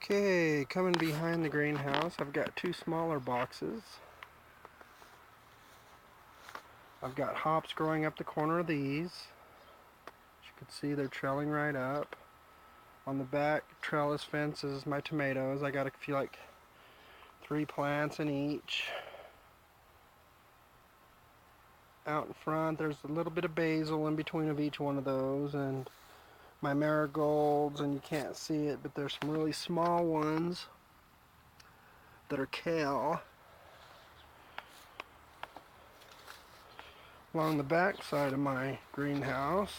Okay, coming behind the greenhouse, I've got two smaller boxes. I've got hops growing up the corner of these. As you can see, they're trailing right up. On the back trellis fence is my tomatoes. I got like 3 plants in each. Out in front, there's a little bit of basil in between of each one of those, and my marigolds, and you can't see it, but there's some really small ones that are kale. Along the back side of my greenhouse,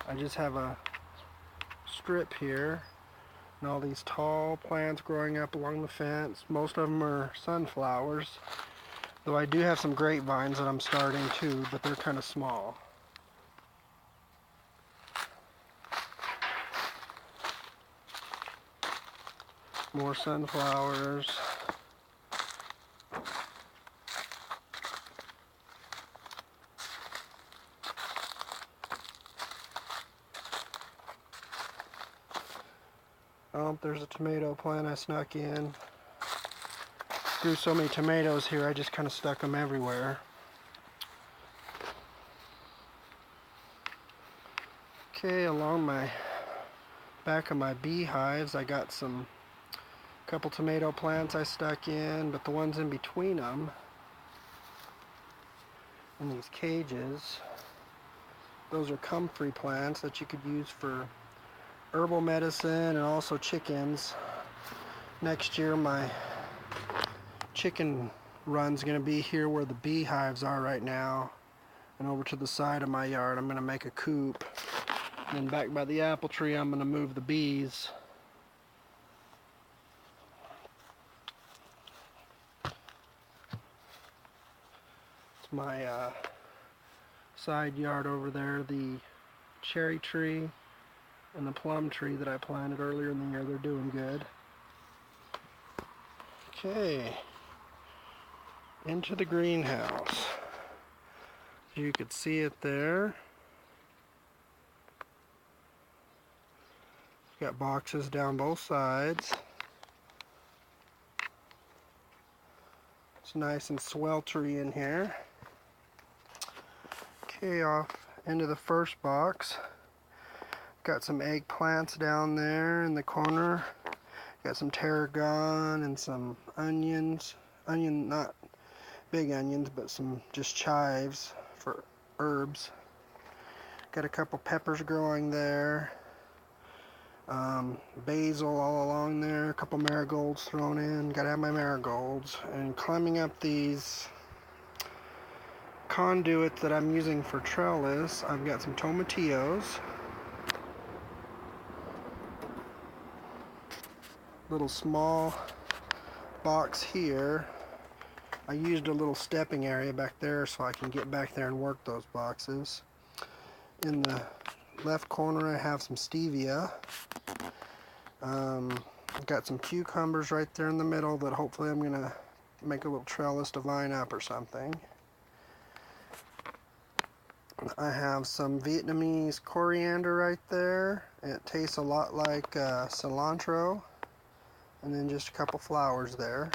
I just have a strip here and all these tall plants growing up along the fence. Most of them are sunflowers, though I do have some grapevines that I'm starting too, but they're kind of small. More sunflowers. Oh, there's a tomato plant I snuck in. Grew so many tomatoes here, I just kind of stuck them everywhere. Okay, along my back of my beehives, I got some couple tomato plants I stuck in, but the ones in between them, in these cages, those are comfrey plants that you could use for herbal medicine and also chickens. Next year my chicken run's going to be here where the beehives are right now, and over to the side of my yard I'm going to make a coop. And then back by the apple tree I'm going to move the bees. It's my side yard over there. The cherry tree and the plum tree that I planted earlier in the year, they're doing good. Okay, into the greenhouse. You could see it there. Got boxes down both sides. It's nice and sweltery in here. Okay, off into the first box. Got some eggplants down there in the corner. Got some tarragon and some onions. Not big onions, but some just chives for herbs. Got a couple peppers growing there. Basil all along there. A couple marigolds thrown in. Gotta have my marigolds. And climbing up these conduits that I'm using for trellis, I've got some tomatillos. Little small box here. I used a little stepping area back there so I can get back there and work those boxes. In the left corner I have some stevia. I've got some cucumbers right there in the middle that hopefully I'm going to make a little trellis to vine up or something. I have some Vietnamese coriander right there. It tastes a lot like cilantro. And then just a couple flowers there.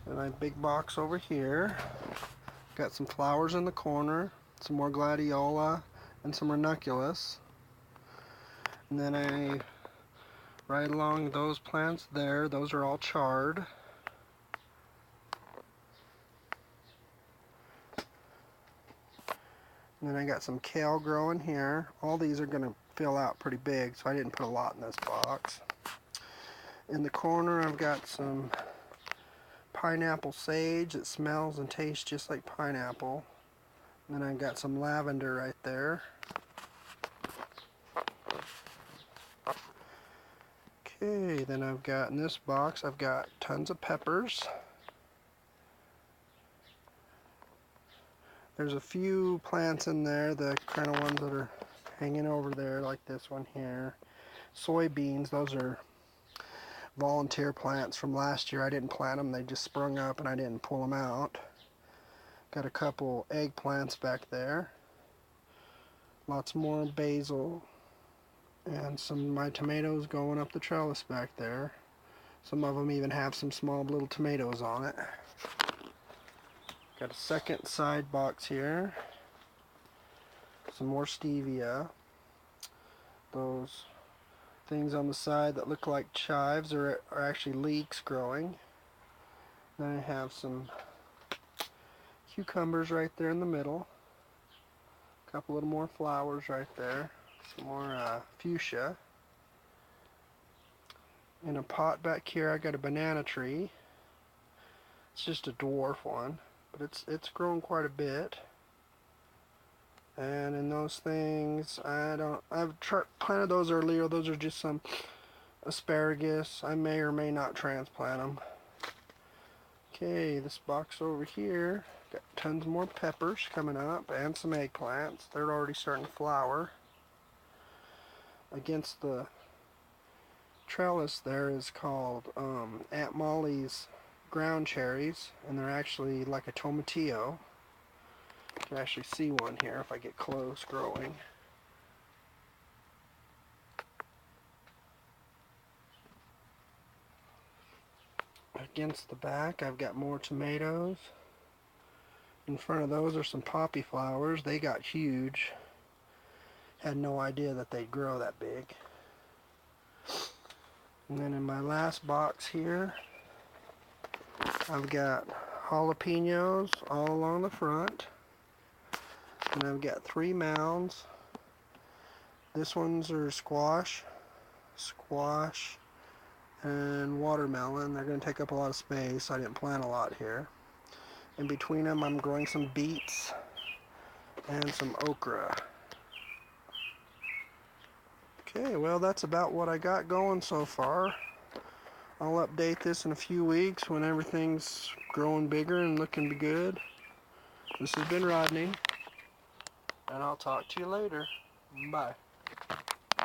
And my big box over here. Got some flowers in the corner, some more gladiola, and some ranunculus. And then right along those plants there, those are all chard. And then I got some kale growing here. All these are going to fill out pretty big, so I didn't put a lot in this box. In the corner I've got some pineapple sage that smells and tastes just like pineapple. And then I've got some lavender right there. Okay, then I've got in this box, I've got tons of peppers. There's a few plants in there, the kind of ones that are hanging over there, like this one here. Soybeans, those are volunteer plants from last year. I didn't plant them, they just sprung up and I didn't pull them out. Got a couple eggplants back there. Lots more basil And some of my tomatoes going up the trellis back there. Some of them even have some small little tomatoes on it. Got a second side box here. Some more stevia. Those things on the side that look like chives are actually leeks growing. Then I have some cucumbers right there in the middle. A couple little more flowers right there. Some more fuchsia. In a pot back here I got a banana tree. It's just a dwarf one, but it's grown quite a bit. And in those things, I've planted those earlier. Those are just some asparagus. I may or may not transplant them. Okay, this box over here, got tons more peppers coming up and some eggplants. They're already starting to flower. Against the trellis there is called Aunt Molly's ground cherries, and they're actually like a tomatillo. You can actually see one here if I get close growing. Against the back I've got more tomatoes. In front of those are some poppy flowers. They got huge. Had no idea that they'd grow that big. And then in my last box here, I've got jalapenos all along the front. And I've got 3 mounds. This ones are squash, and watermelon. They're going to take up a lot of space. I didn't plant a lot here. In between them, I'm growing some beets and some okra. Okay, well, that's about what I got going so far. I'll update this in a few weeks when everything's growing bigger and looking good. This has been Rodney, and I'll talk to you later. Bye.